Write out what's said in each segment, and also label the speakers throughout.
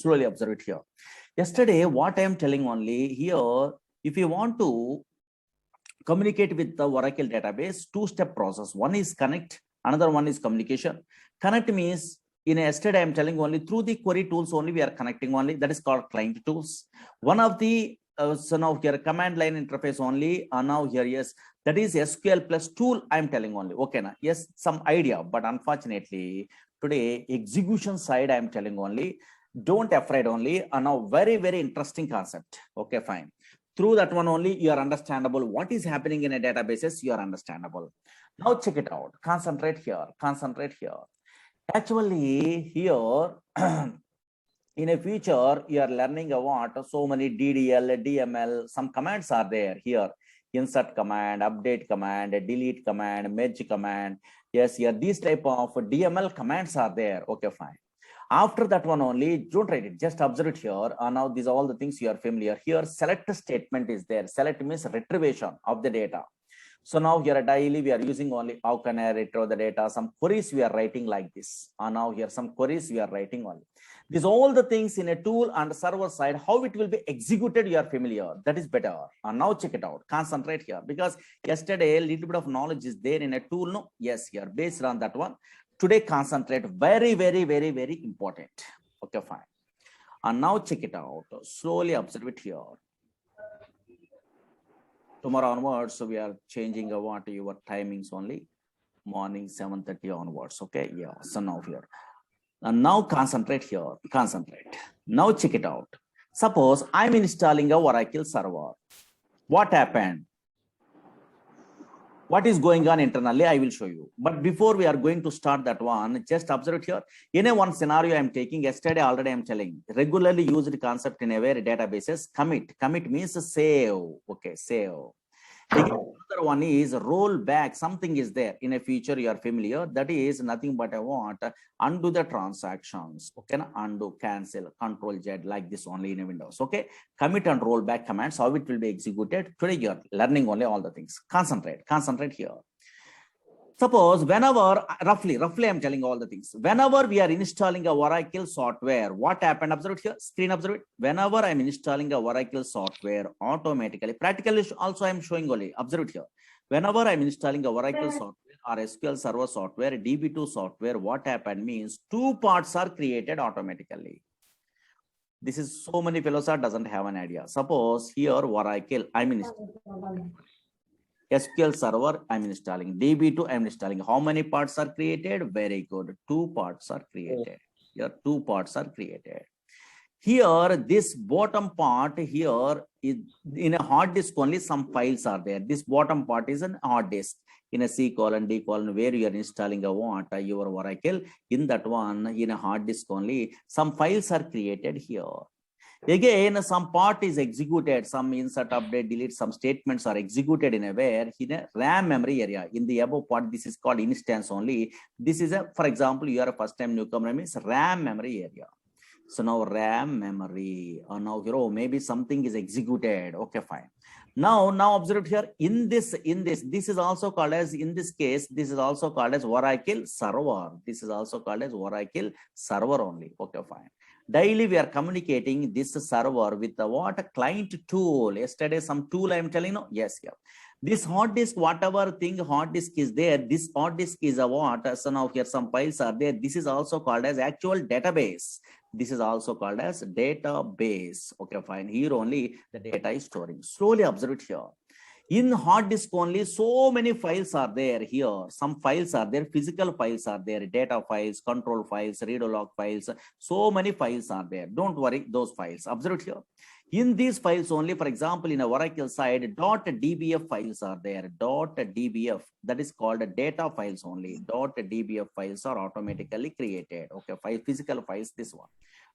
Speaker 1: Slowly observe it here. Yesterday, what I am telling only here, if you want to communicate with the Oracle database, two-step process. One is connect, another one is communication. Connect means in yesterday I am telling only through the query tools only we are connecting only. That is called client tools. One of the so now here command line interface only. Now here yes, that is SQL plus tool. I am telling only. Okay, na yes, some idea, but unfortunately today execution side I am telling only. Don't afraid only. Now very interesting concept. Okay, fine. Through that one only you are understandable what is happening in a databases. You are understandable. Now check it out. Concentrate here. Concentrate here. Actually here in a future you are learning about so many DDL, DML, some commands are there here. Insert command, update command, delete command, merge command. Yes, here these type of DML commands are there. Okay, fine. After that one only, don't write it, just observe it here. Now these are all the things you are familiar. Here select statement is there. Select means retrieval of the data. So now here daily we are using only how can I retrieve the data. Some queries we are writing like this. Now here some queries we are writing only. These all the things in a tool and server side, how it will be executed, you are familiar. That is better. Now check it out. Concentrate here because yesterday a little bit of knowledge is there in a tool. No, yes, here based on that one. Today concentrate very important. Okay, fine. And now check it out. Slowly observe it here. Tomorrow onwards, so we are changing what your timings only. Morning 7:30 onwards. Okay, yeah. So now here. And now concentrate here. Concentrate. Now check it out. Suppose I'm installing a Oracle server. What happened? What is going on internally, I will show you. But before we are going to start that one, just observe it here. In a one scenario I am taking, yesterday already I am telling, regularly used concept in a very databases, commit. Commit means save. Okay, save. Again, another one is roll back. Something is there in a feature you are familiar. That is nothing but I want undo the transactions. Okay, undo, cancel, control Z like this only in a Windows. Okay, commit and roll back commands, how it will be executed. Today you are learning only all the things. Concentrate here. Suppose whenever, roughly I'm telling all the things. Whenever we are installing a Oracle software, what happened? Observe it here, screen observe it. Whenever I'm installing a Oracle software, automatically, practically also I'm showing only, observe it here. Whenever I'm installing a Oracle software or SQL Server software, DB2 software, what happened means two parts are created automatically. This is so many fellows are doesn't have an idea. Suppose here Oracle, I'm installing. SQL Server, I'm installing. DB2, I'm installing. How many parts are created? Very good. Two parts are created. Here, two parts are created. Here, this bottom part here is in a hard disk only. Some files are there. This bottom part is an hard disk in a C colon, D colon, where you are installing a what your Oracle. In that one, in a hard disk only, some files are created here. Again, some part is executed, some insert, update, delete, some statements are executed in a where in a RAM memory area. In the above part, this is called instance only. This is a, for example, you are a first time newcomer, means RAM memory area. So now RAM memory, now here, oh, maybe something is executed. Okay, fine. Now observe here in this, this is also called as, in this case, this is also called as Oracle server. This is also called as Oracle server only. Okay, fine. Daily we are communicating this server with the what? A client tool. Yesterday some tool I am telling you. Yes, yeah. This hard disk, whatever thing hard disk is there, this hard disk is a what? So now here some files are there. This is also called as actual database. This is also called as database. Okay, fine. Here only the data is storing. Slowly observe it here. In hard disk only, so many files are there here. Some files are there, physical files are there, data files, control files, read log files. So many files are there. Don't worry, those files. Observe it here. In these files only, for example, in a Oracle side, .dbf files are there. .dbf, that is called data files only. .dbf files are automatically created. Okay, physical files, this one.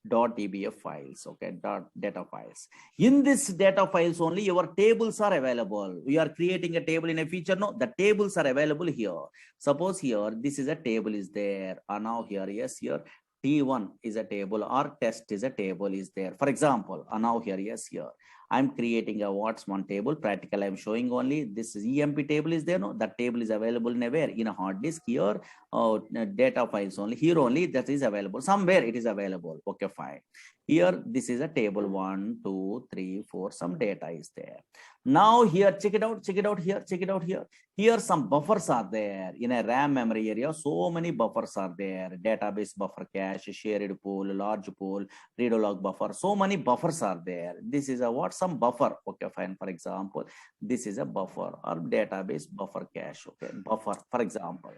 Speaker 1: .dbf files, okay, data files. In this data files only, your tables are available. We are creating a table in a feature. No, the tables are available here. Suppose here, this is a table is there. And now here, yes, here. T1 is a table or test is a table is there. For example, now here, yes, here. I'm creating a what's one table. Practical, I'm showing only this is EMP table is there. No, that table is available in a where? In a hard disk here. Data files only here only that is available. Somewhere it is available. Okay, fine. Here, this is a table 1, 2, 3, 4. Some data is there. Now here, check it out here, check it out here. Here some buffers are there in a RAM memory area. So many buffers are there. Database buffer cache, shared pool, large pool, read log buffer. So many buffers are there. This is a what? Some buffer. Okay, fine. For example, this is a buffer or database buffer cache. Okay, buffer, for example,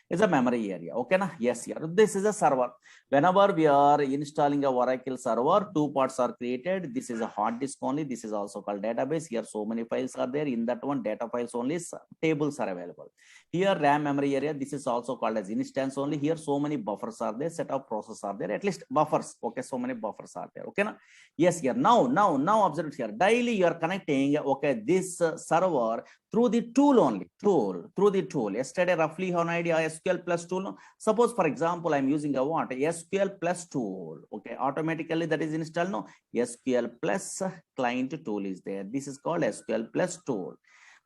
Speaker 1: is a memory area. Okay, na? Yes, here. This is a server. Whenever we are installing a Oracle server, two parts are created. This is a hard disk only. This is also called database. Here, so many files are there. In that one, data files only, tables are available. Here, RAM memory area. This is also called as instance only. Here, so many buffers are there. Set of process are there. At least buffers. Okay, so many buffers are there. Okay, na? Yes, here. Now observe it here. Daily, you are connecting. Okay, this server through the tool only. Through the tool. Yesterday, roughly, have an idea. SQL plus tool. No? Suppose, for example, I'm using a what? SQL plus tool. Okay, automatically that is installed. No, SQL plus client tool is there. This is called SQL plus tool.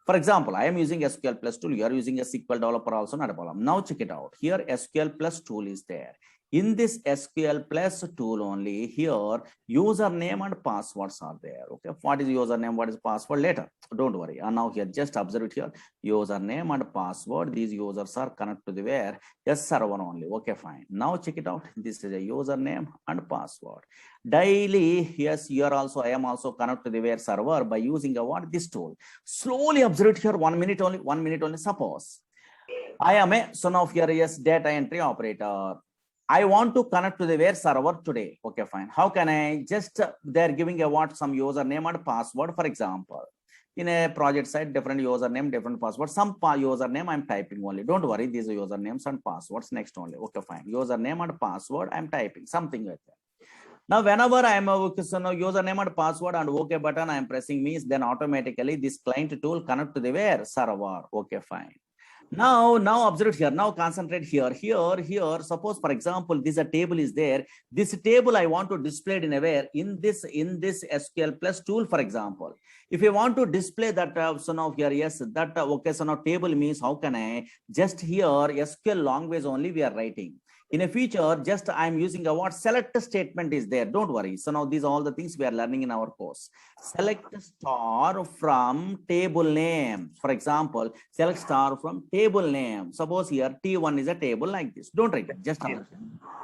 Speaker 1: For example, I am using SQL plus tool. You are using a SQL developer also, not a problem. Now check it out. Here SQL plus tool is there. In this SQL plus tool only, here username and passwords are there. Okay, what is username, what is password later? Don't worry. And now here, just observe it here. Username and password. These users are connected to the where? Yes, server only. Okay, fine. Now check it out. This is a username and password. Daily, yes, you are also, I am also connected to the where server by using a what? This tool. Slowly observe it here. 1 minute only. 1 minute only. Suppose I am a son of your yes data entry operator. I want to connect to the where server today. Okay, fine. How can I? Just they're giving a what? Some username and password, for example. In a project site, different username, different password. Some username I'm typing only. Don't worry, these are usernames and passwords next only. Okay, fine. Username and password I'm typing, something like that. Now, whenever I am a username and password and OK button I am pressing means then automatically this client tool connect to the where server. Okay, fine. Now observe here. Now concentrate here. Suppose, for example, this a table is there. This table I want to display it in a where in this SQL plus tool, for example. If you want to display that, so now here, yes, that okay. So now table means how can I just here SQL language only we are writing. In a future, just I'm using a what select statement is there. Don't worry. So now these are all the things we are learning in our course. Select star from table name. For example, select star from table name. Suppose here T1 is a table like this. Don't write it. Just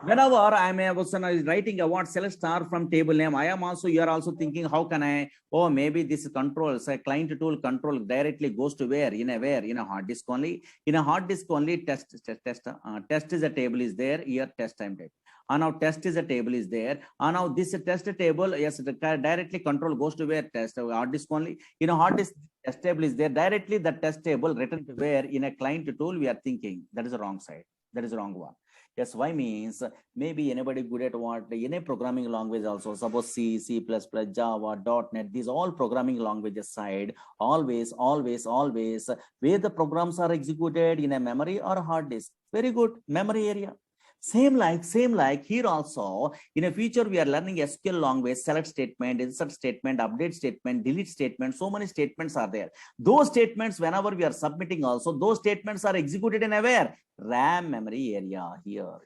Speaker 1: whenever I'm writing a what select star from table name, I am also, you are also thinking how can I? Oh, maybe this control, say client tool control directly goes to where? In a hard disk only. In a hard disk only test is a table is there. Here test time type. And now test is a table is there. And now this test table, yes, directly control goes to where test hard disk only. In a hard disk test table is there. Directly the test table written to where in a client tool we are thinking. That is the wrong side. That is the wrong one. Yes, why means maybe anybody good at what any programming language also. Suppose C, C++, Java, .NET. These all programming languages side always where the programs are executed in a memory or a hard disk. Very good memory area. Same like here also in a future we are learning SQL language, select statement, insert statement, update statement, delete statement. So many statements are there. Those statements whenever we are submitting also those statements are executed in a where RAM memory area.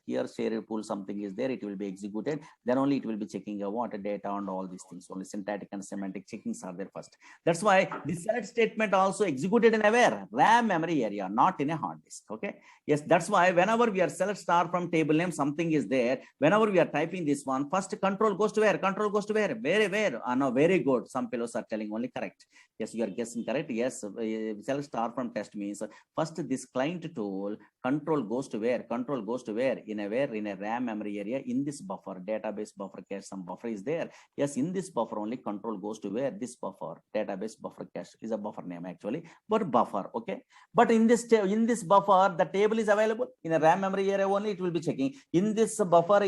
Speaker 1: Here shared pool something is there, it will be executed, then only it will be checking what data and all these things. Only syntactic and semantic checkings are there first. That's why this select statement also executed in a where RAM memory area, not in a hard disk. Okay, yes, that's why whenever we are select star from table name something is there, whenever we are typing this one, first control goes to where? Control goes to where? Where? No, very good. Some fellows are telling only correct. Yes, you are guessing correct. Yes, select star from test means first this client tool control goes to where? Control goes to where? In a RAM memory area in this buffer, database buffer cache, some buffer is there. Yes, in this buffer only control goes to where? This buffer, database buffer cache is a buffer name actually, but buffer. Okay, but in this buffer the table is available in a RAM memory area only, it will be checking. In this buffer,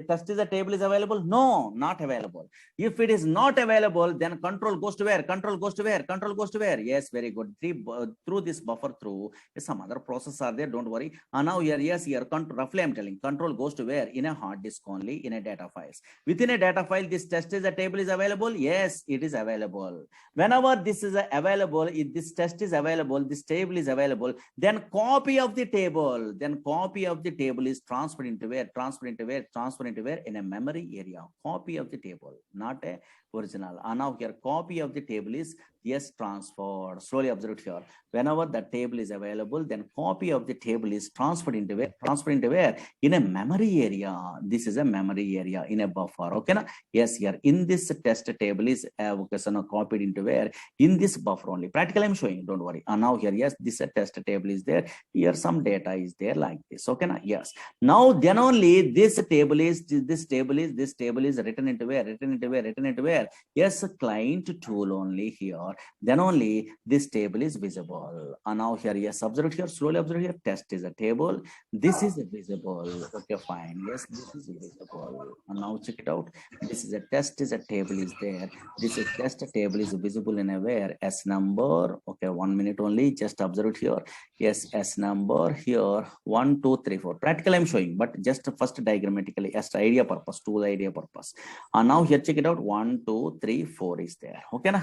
Speaker 1: test is a table is available? No, not available. If it is not available, then control goes to where? Control goes to where? Control goes to where? Yes, very good. Through this buffer through some other process are there. Don't worry. worry. And now here, yes, here, roughly I'm telling, control goes to where? In a hard disk only, in a data files. Within a data file, this test is a table is available. Yes, it is available. Whenever this is available, if this test is available, this table is available, then copy of the table, is transferred into where? In a memory area. Copy of the table, not a original. And now here, copy of the table is yes transferred. Slowly observe here. Whenever the table is available, then copy of the table is transferred into where? In a memory area. This is a memory area in a buffer. Okay, na? Yes, here in this test table is copied into where? In this buffer only. Practically I'm showing, don't worry. And now here, yes, this test table is there. Here some data is there like this. Okay, na? Yes. Now then only this table is written into where? Yes, client tool only here. Then only this table is visible. And now here, yes, observe here, slowly observe here, test is a table. This is visible. Okay, fine. Yes, this is visible. And now check it out. This is a test is a table is there. This is test table is visible in a where? S number. Okay, 1 minute only. Just observe it here. Yes, S number here. 1, 2, 3, 4. Practically I'm showing, but just first diagrammatically as idea purpose, tool idea purpose. And now here check it out. 1, 2, 3, 4 is there. Okay, na?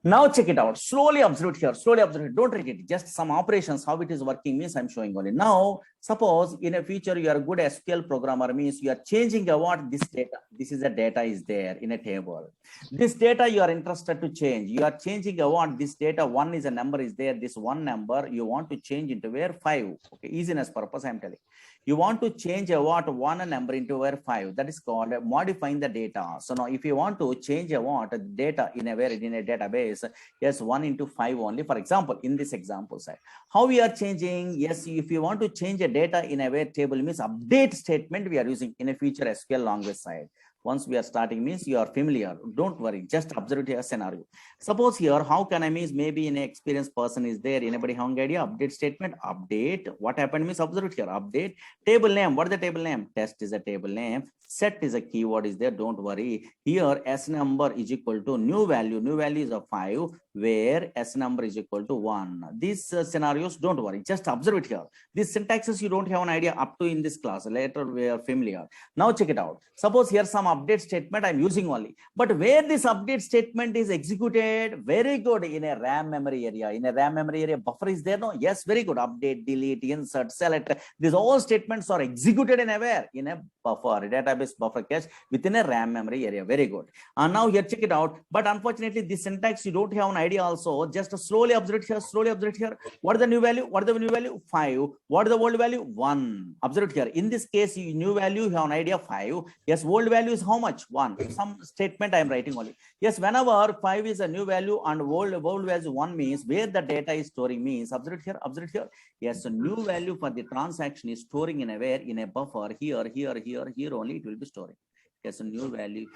Speaker 1: Now check it out. Slowly observe it here. Slowly observe it. Don't read it. Just some operations, how it is working means I'm showing only. Now, suppose in a future you are a good SQL programmer means you are changing what this data. This is the data is there in a table. This data you are interested to change. You are changing what this data. One is a number is there. This one number you want to change into where? 5. Okay, easiness purpose I'm telling. You want to change what? One number into where? 5. That is called modifying the data. So now if you want to change what data in a where in a database, yes, 1 into 5 only. For example, in this example side, how we are changing? Yes, if you want to change a data in a where table means update statement we are using in a future SQL language side. Once we are starting means you are familiar. Don't worry, just observe it as scenario. Suppose here, how can I means maybe an experienced person is there. Anybody having idea? Update statement, update. What happened means observe it here. Update table name. What is the table name? Test is a table name. Set is a keyword is there. Don't worry. Here S number is equal to new value. New value is a 5 where S number is equal to 1. These scenarios, don't worry. Just observe it here. These syntaxes you don't have an idea up to in this class. Later we are familiar. Now check it out. Suppose here some update statement I'm using only, but where this update statement is executed, very good, in a RAM memory area. In a RAM memory area, buffer is there. No, yes, very good. Update, delete, insert, select. These all statements are executed in a where? In a buffer, database buffer cache within a RAM memory area. Very good. And now here check it out. But unfortunately, this syntax you don't have an idea also. Just slowly observe it here. Slowly observe it here. What is the new value? What is the new value? 5. What is the old value? 1. Observe it here. In this case, new value you have an idea 5. Yes, old value is how much? 1. Some statement I am writing only. Yes, whenever 5 is a new value and old value 1 means where the data is storing means observe it here. Observe it here. Yes, so new value for the transaction is storing in a where? In a buffer here only it will be storing. Yes, a new value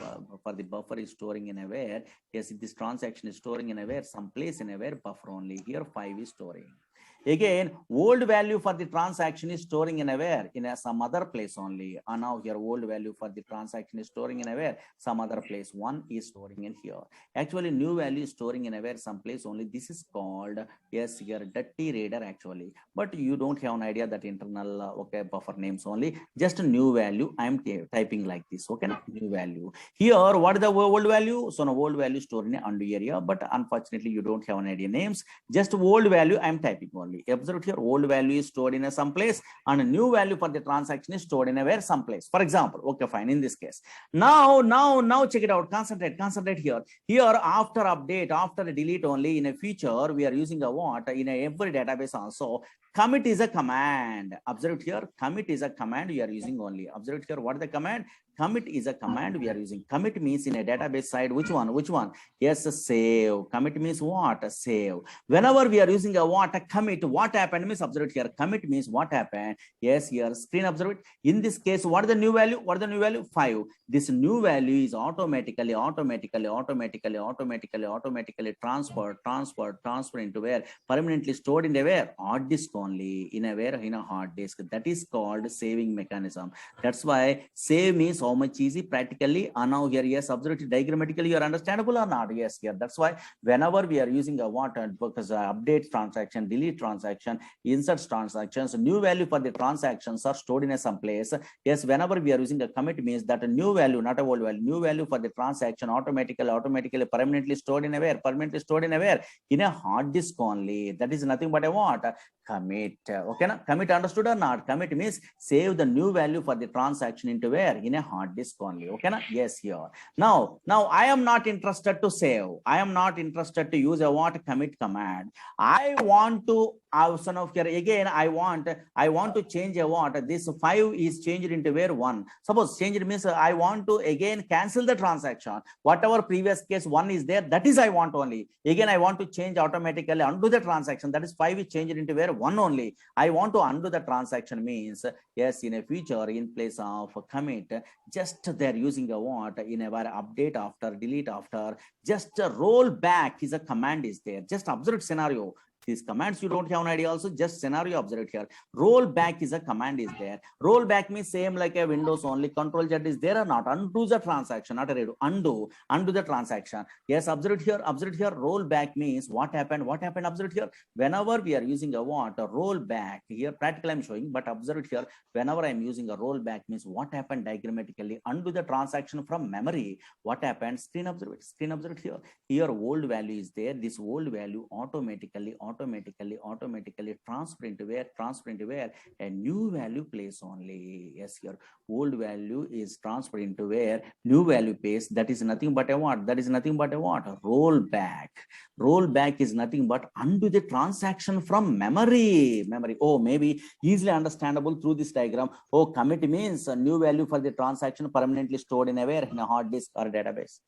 Speaker 1: for the buffer is storing in a where. Yes, this transaction is storing in a where, some place in a where buffer only. Here 5 is storing. Again, old value for the transaction is storing in a where? In a some other place only. And now here old value for the transaction is storing in a where? Some other place. 1 is storing in here. Actually, new value is storing in a where? Some place only. This is called, yes, here dirty reader actually. But you don't have an idea that internal okay buffer names only. Just a new value. I am typing like this. Okay, new value. Here, what is the old value? So now old value stored in an undo area. But unfortunately, you don't have an idea names. Just old value I am typing only. Observe here, old value is stored in a some place and a new value for the transaction is stored in a where? Some place. For example, okay, fine. In this case, now check it out. Concentrate here. Here after update, after delete only in a future, we are using a what in a every database also. Commit is a command. Observe here. Commit is a command we are using only. Observe here. What is the command? Commit is a command we are using. Commit means in a database side. Which one? Yes, save. Commit means what? Save. Whenever we are using a what? A commit. What happened means observe here. Commit means what happened. Yes, here screen observe it. In this case, what is the new value? 5. This new value is automatically transferred into where? Permanently stored in the where? Hard disk only in a hard disk. That is called saving mechanism. That's why save means how much easy practically. And now here, yes, observe it diagrammatically, you are understandable or not? Yes, here. That's why whenever we are using a what, because update transaction, delete transaction, insert transactions, new value for the transactions are stored in some place. Yes, whenever we are using a commit means that a new value, not a old value, new value for the transaction automatically permanently stored in a where? Permanently stored in a where? In a hard disk only. That is nothing but a what? Commit. Okay, na? Commit, understood or not? Commit means save the new value for the transaction into where? In a hard disk only. Okay, na? Yes, here. Now I am not interested to save. I am not interested to use a what? Commit command. I want to son of here again. I want to change a what? This 5 is changed into where? 1. Suppose changed means I want to again cancel the transaction. Whatever previous case 1 is there, that is I want only. Again I want to change automatically, undo the transaction. That is 5 is changed into where? 1 only. I want to undo the transaction means yes, in a future in place of commit, just they're using a what? In a update after, delete after, just a roll back is a command is there. Just observe scenario. These commands you don't have an idea also, just scenario observe here. Roll back is a command is there. Roll back means same like a Windows only. Control Z is there or not? Undo the transaction, not a redo. Undo the transaction. Yes, observe here. Roll back means what happened? Observe here. Whenever we are using a what? A roll back here, practically I'm showing, but observe here. Whenever I'm using a roll back means what happened diagrammatically? Undo the transaction from memory. What happened? Screen observe it. Screen observe here. Here old value is there. This old value automatically transfer into where? A new value place only. Yes, here old value is transferred into where? New value place. That is nothing but a what? Roll back. Roll back is nothing but undo the transaction from memory. Oh, maybe easily understandable through this diagram. Oh, commit means a new value for the transaction permanently stored in a where? In a hard disk or database.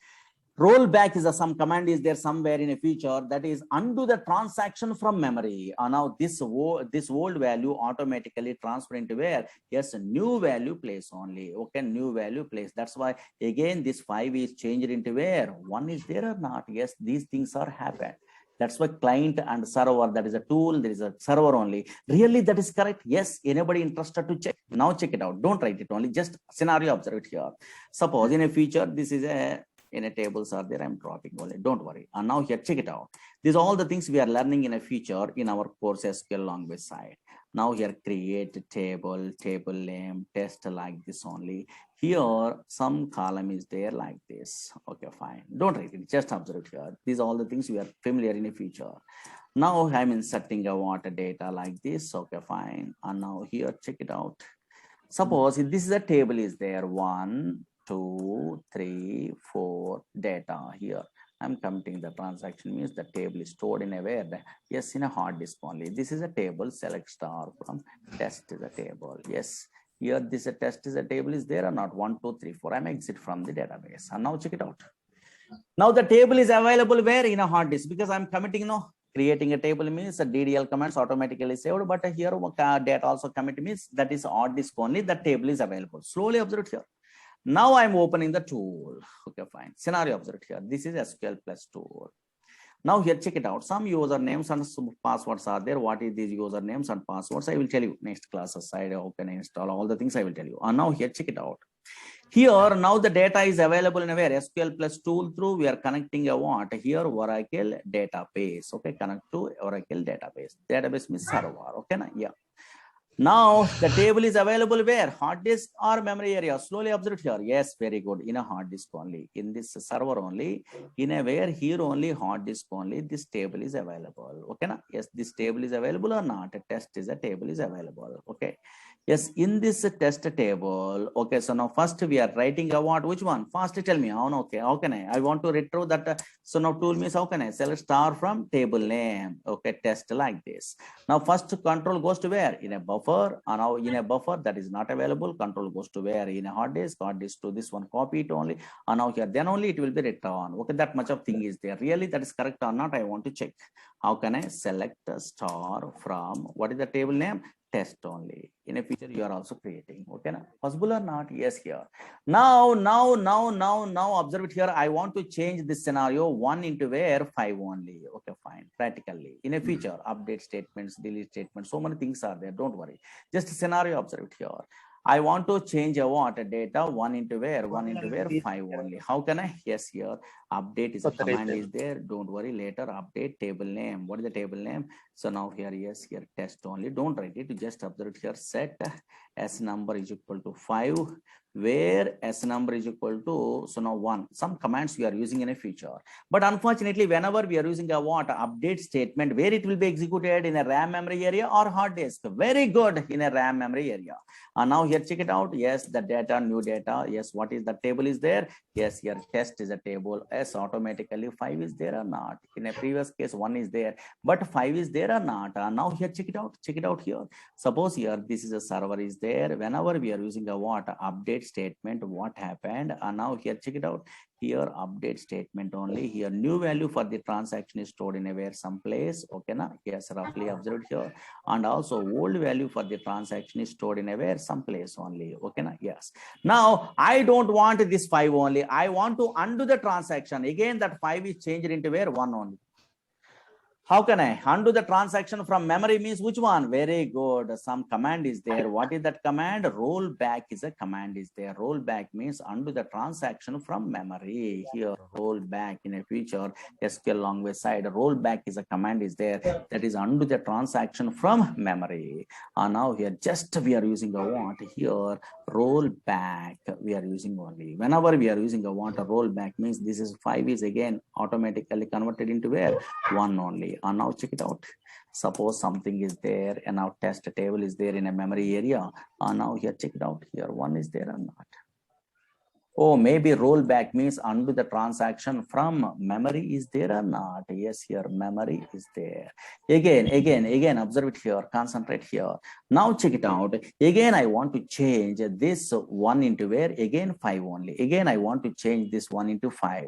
Speaker 1: Roll back is some command is there somewhere in a future, that is undo the transaction from memory. Now this old value automatically transfer into where? Yes, new value place only. Okay, new value place. That's why again this 5 is changed into where? 1 is there or not? Yes, these things are happened. That's why client and server, that is a tool, there is a server only. Really, that is correct? Yes. Anybody interested to check? Now check it out. Don't write it only, just scenario observe it here. Suppose in a future, this is in a tables are there, I'm dropping only, don't worry. And now here, check it out. These are all the things we are learning in a future in our course SQL language side. Now here, create a table name, test like this only. Here, some column is there like this. Okay, fine. Don't write it, just observe it here. These are all the things we are familiar in a future. Now I'm inserting a water data like this. Okay, fine. And now here, check it out. Suppose if this is a table is there, 1, 2, 3, 4 data here. I'm committing the transaction means the table is stored in a where? Yes, in a hard disk only. This is a table, select star from test is a table. Yes, here this test is a table is there or not? 1, 2, 3, 4. I'm exit from the database. And now check it out. Now the table is available where? In a hard disk, because I'm committing creating a table means the DDL commands automatically saved, but here data also commit means that is hard disk only, the table is available. Slowly observe it here. Now I'm opening the tool. Okay, fine. Scenario observe it here. This is SQL plus tool. Now here, check it out. Some usernames and some passwords are there. What is these usernames and passwords? I will tell you next class aside. How can I install all the things I will tell you. And now here, check it out. Here, now the data is available in a where? SQL plus tool through we are connecting a what? Here, Oracle database. Okay, connect to Oracle database. Database means server. Okay, na? Yeah. Now the table is available where? Hard disk or memory area? Slowly observe here. Yes, very good. In a hard disk only. In this server only. In a where? Here only hard disk only. This table is available. Okay, na? Yes, this table is available or not? A test is a table is available. Okay. Yes, in this test table. Okay, so now first we are writing a what? Which one? First tell me. Oh, okay. How can I want to retrieve that. So now tool means how can I select star from table name? Okay, test like this. Now first control goes to where? In a buffer. And now in a buffer that is not available, control goes to where? In a hard disk to this one, copy it only. And now here, then only it will be returned. Okay, that much of thing is there. Really that is correct or not? I want to check. How can I select a star from what is the table name? Test only. In a future you are also creating. Okay, na? Possible or not? Yes, here. Now observe it here. I want to change this scenario 1 into where? 5 only. Okay, fine. practically. In a future, update statements, delete statements, so many things are there. Don't worry. Just scenario, observe it here. I want to change a what data 1 into where 1 into where 5 only. How can I? Yes, here update is a command is there. Don't worry, later update table name. What is the table name? So now here, yes, here test only. Don't write it. Just observe it here. Set s number is equal to 5, where s number is equal to, so now 1. Some commands we are using in a future, but unfortunately whenever we are using a what update statement, where it will be executed in a RAM memory area or hard disk. Very good, in a RAM memory area. And now here check it out. Yes, the data, new data. Yes, what is the table is there? Yes, here test is a table. Yes, automatically 5 is there or not. In a previous case 1 is there, but 5 is there or not. Now here check it out. Check it out here. Suppose here this is a server is there. Whenever we are using a what update statement, what happened? And now here check it out. Here update statement only. Here new value for the transaction is stored in a where someplace. Okay, na? Yes, roughly observed here. And also old value for the transaction is stored in a where someplace only. Okay, na? Yes. Now I don't want this 5 only. I want to undo the transaction. Again, that 5 is changed into where 1 only. How can I undo the transaction from memory? Means which one? Very good. Some command is there. What is that command? Rollback is a command is there. Rollback means undo the transaction from memory. Here, rollback in a future SQL language side. Rollback is a command is there. That is undo the transaction from memory. And now here, just we are using a what here? Rollback. We are using only. Whenever we are using a what a rollback means this is 5 is again automatically converted into where 1 only. And now check it out. Suppose something is there and now test table is there in a memory area. And now here check it out. Here 1 is there or not. Oh, maybe rollback means undo the transaction from memory is there or not. Yes, here memory is there. Again, observe it here, concentrate here. Now check it out. Again, I want to change this 1 into where? Again, 5 only. Again, I want to change this 1 into 5.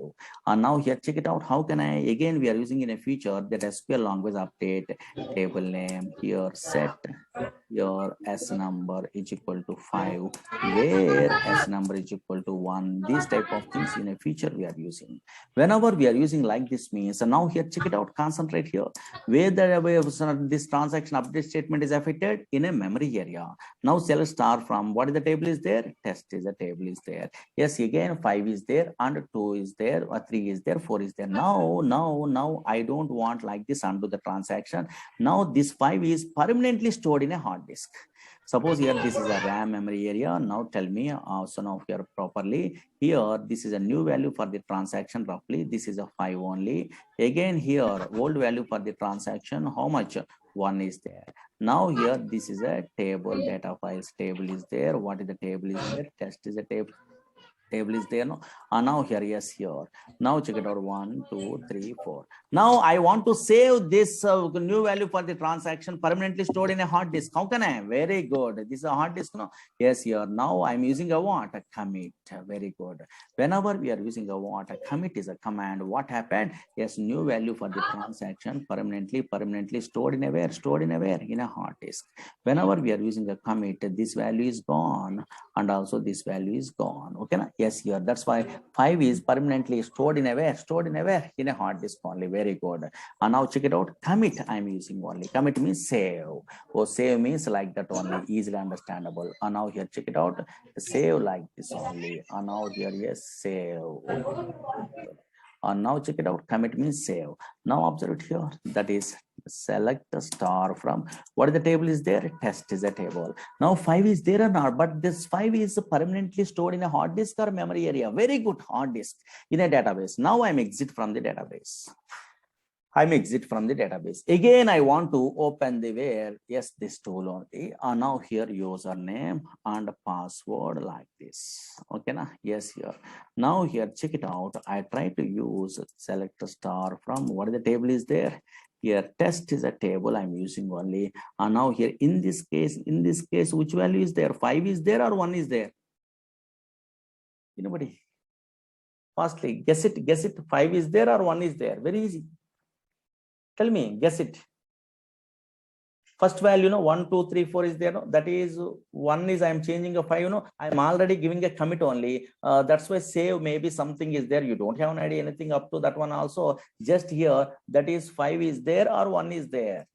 Speaker 1: And now here, check it out. How can I? Again, we are using in a feature that SQL language update table name here set your s number is equal to 5, where s number is equal to 1. These type of things in a feature we are using. Whenever we are using like this means, so now here check it out, concentrate here, where this transaction update statement is affected in a memory area. Now select star from what is the table is there? Test is a table is there. Yes, again 5 is there and 2 is there, or 3 is there, 4 is there. Now I don't want like this undo the transaction. Now this 5 is permanently stored in a hard disk. Suppose here this is a RAM memory area. Now tell me, so now here properly, here this is a new value for the transaction roughly. This is a 5 only. Again here old value for the transaction, how much? 1 is there. Now here this is a table, data files table is there. What is the table is there? Test is a table is there. No, now here, yes, here. Now check it out, 1 2 3 4. Now I want to save this new value for the transaction permanently stored in a hard disk. How can I? Very good. This is a hard disk. No, yes, here. Now I'm using a what? A commit. Very good. Whenever we are using a what? A commit is a command. What happened? Yes, new value for the transaction permanently stored in a where? Stored in a where? In a hard disk. Whenever we are using a commit, this value is gone and also this value is gone. Okay, na? Yes, here. That's why 5 is permanently stored in a where? Stored in a where? In a hard disk only. Very good. And now check it out. Commit I'm using only. Commit means save. Oh, save means like that only. Easily understandable. And now here check it out. Save like this only. And now here, yes, save. Okay. And now check it out. Commit means save. Now observe it here. That is select a star from what is the table is there? Test is a table. Now 5 is there or not, but this 5 is permanently stored in a hard disk or memory area. Very good, hard disk in a database. Now I'm exit from the database. I'm exit from the database. Again, I want to open the where, yes, this tool only. And now here username and password like this. Okay, na? Yes, here. Now here, check it out. I try to use select a star from what the table is there. Here test is a table I'm using only. And now here in this case, which value is there? 5 is there or 1 is there? Anybody? Firstly, guess it. 5 is there or 1 is there? Very easy. Tell me, guess it. First value, 1, 2, 3, 4 is there. No? That is 1 is I am changing a 5. I'm already giving a commit only. That's why save maybe something is there. You don't have an idea anything up to that one also. Just here, that is 5 is there or 1 is there.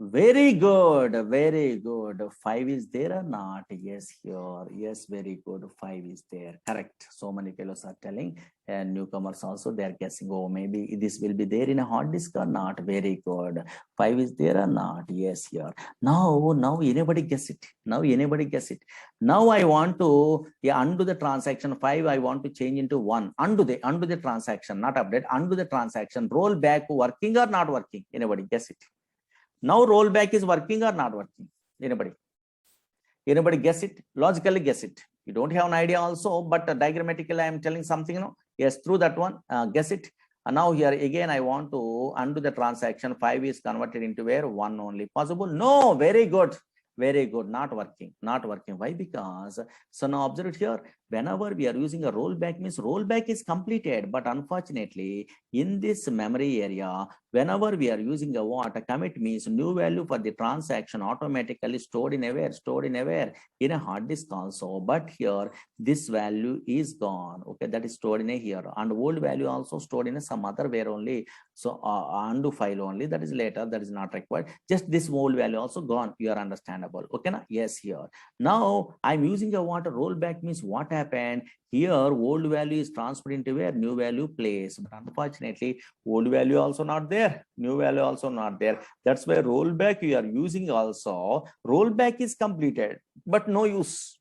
Speaker 1: Very good, very good. 5 is there or not? Yes, here. Yes, very good. 5 is there. Correct. So many fellows are telling, and newcomers also they are guessing. Oh, maybe this will be there in a hard disk or not. Very good. 5 is there or not? Yes, here. Now anybody guess it. Now anybody guess it. Now I want to undo the transaction. 5 I want to change into 1. Undo the transaction, not update. Undo the transaction. Roll back working or not working? Anybody guess it? Now rollback is working or not working? Anybody? Anybody guess it? Logically guess it. You don't have an idea also, but diagrammatically I am telling something. Yes, through that one, guess it. And now here again I want to undo the transaction. 5 is converted into where? 1 only possible. No, very good. Very good. Not working. Not working. Why? Because so now observe it here. Whenever we are using a rollback, means rollback is completed, but unfortunately in this memory area, whenever we are using a what, a commit means new value for the transaction automatically stored in a where? Stored in a where? In a hard disk also. But here this value is gone. Okay, that is stored in a here, and old value also stored in a some other where only. So undo file only, that is later, that is not required. Just this old value also gone. You are understandable. Okay, na? Yes, here. Now I'm using a what, a rollback means what happened here, old value is transferred into where? New value place. But unfortunately old value also not there, new value also not there. That's why rollback we are using also. Rollback is completed but no use.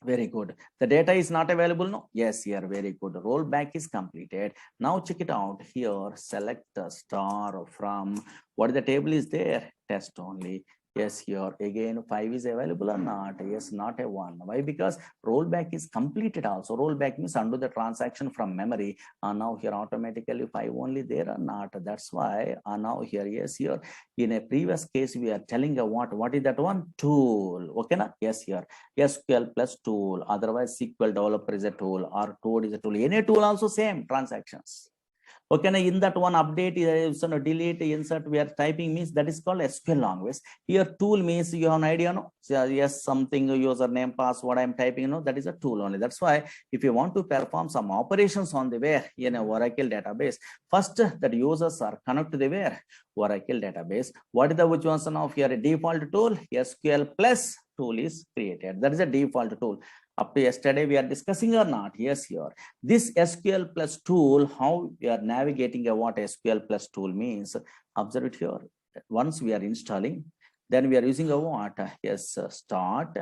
Speaker 1: Very good. The data is not available. No. Yes, here. Very good. Rollback is completed. Now check it out here. Select the star from what the table is there. Test only. Yes, here again 5 is available or not? Yes, not a 1. Why? Because rollback is completed also. Rollback means undo the transaction from memory. Now here automatically 5 only there or not? That's why now here, yes, here in a previous case we are telling a what is that one? Tool. Okay, na? Yes, here SQL plus tool. Otherwise SQL developer is a tool or tool is a tool. Any tool also same transactions. Okay, now in that one update, delete, insert, we are typing means that is called SQL language. Here tool means you have an idea, no? So, yes, something username, password I am typing, that is a tool only. That's why if you want to perform some operations on the where in a Oracle database, first that users are connect to the where Oracle database. What is the which one of your default tool? SQL plus tool is created. That is a default tool. Up to yesterday we are discussing or not? Yes, here. This SQL plus tool, how we are navigating a what SQL plus tool means, observe it here. Once we are installing, then we are using a what? Yes, start.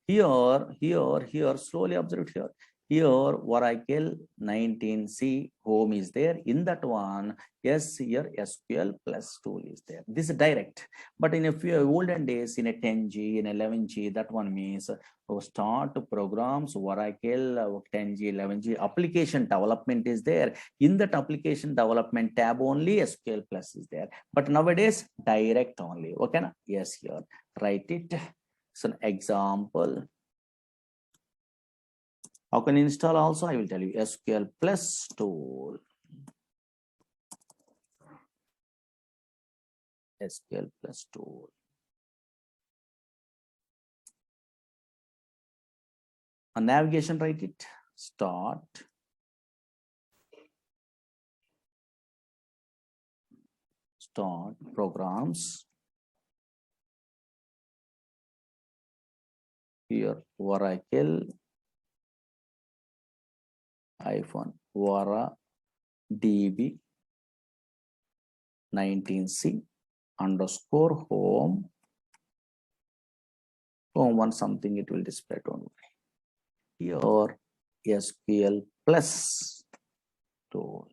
Speaker 1: Here, slowly observe it here. Here, Oracle 19C home is there. In that one, yes, here SQL plus tool is there. This is direct. But in a few olden days, in a 10G, in 11G, that one means start programs, Oracle 10G, 11G, application development is there. In that application development tab only SQL plus is there. But nowadays, direct only. Okay, na? Yes, here. Write it. So an example. How can you install also? I will tell you SQL plus tool. SQL plus tool. A navigation, write it. Start. Start programs. Here Oracle Vara DB 19C underscore home one something it will display. Don't worry. Here SQL plus tool.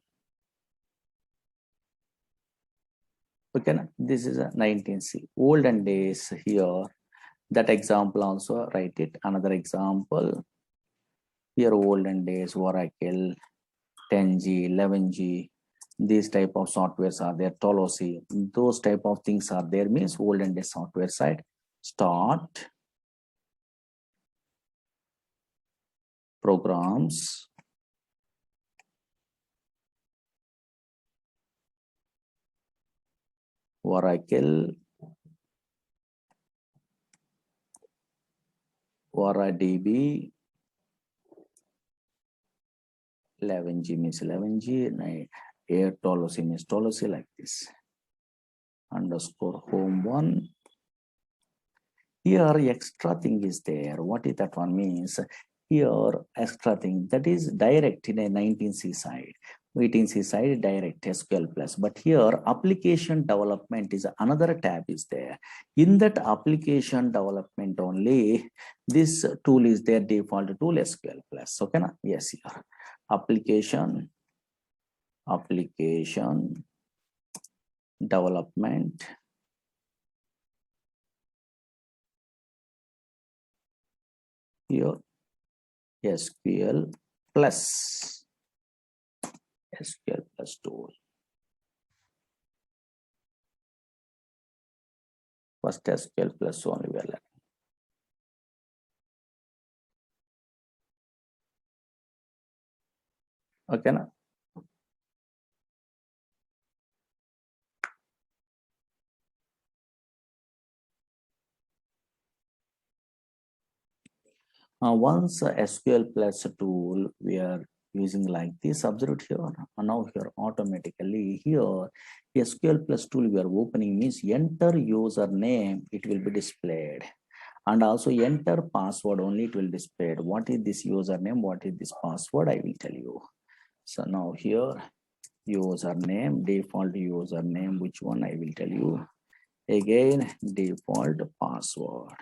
Speaker 1: Okay, this is a 19C. Olden days here. That example also write it. Another example. Here olden days Oracle 10G, 11G. These type of softwares are there. Tolosi. Those type of things are there. Means olden days software side. Start. Programs. Oracle, OraDB, 11G means 11G, 12C means 12C, like this. Underscore home 1. Here extra thing is there. What is that one means? Here extra thing that is direct in a 19C side. 18C side direct SQL plus. But here application development is another tab is there. In that application development only, this tool is their default tool SQL plus. Okay, na? Yes, here application development. Here SQL plus tool. First SQL plus only we are learning. Okay, na? Once SQL plus tool we are using like this, observe here. Now here automatically here SQL plus tool we are opening means enter username, it will be displayed, and also enter password only, it will display. What is this username, what is this password, I will tell you. So now here username, default username, which one I will tell you. Again default password,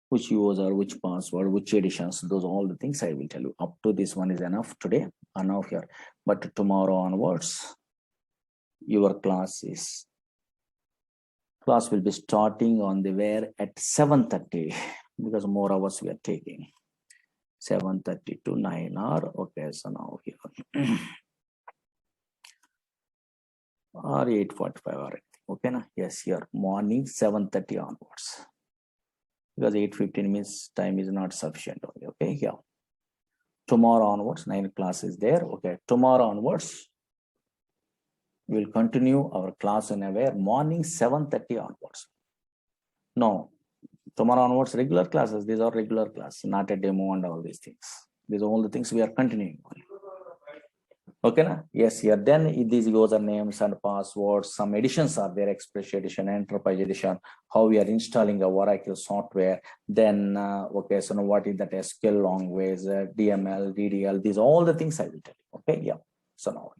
Speaker 1: which user, which password, which editions, those all the things I will tell you. Up to this one is enough today, enough here. But tomorrow onwards, your class will be starting on the where at 7:30 because more hours we are taking. 7:30 to 9 hour. Okay, so now here or 8:45 or okay, na? Yes, here morning 7:30 onwards. Because 8:15 means time is not sufficient only. Okay, here tomorrow onwards 9 class is there. Okay, tomorrow onwards we will continue our class in a way morning 7:30 onwards. No, tomorrow onwards regular classes. These are regular classes, not a demo and all these things. These are all the things we are continuing on. Okay, na? Yes, here then these usernames and passwords, some editions are there, Express edition, Enterprise edition, how we are installing a Oracle software, then okay, so now what is that SQL language, DML, DDL, these all the things I will tell you. Okay, yeah, so now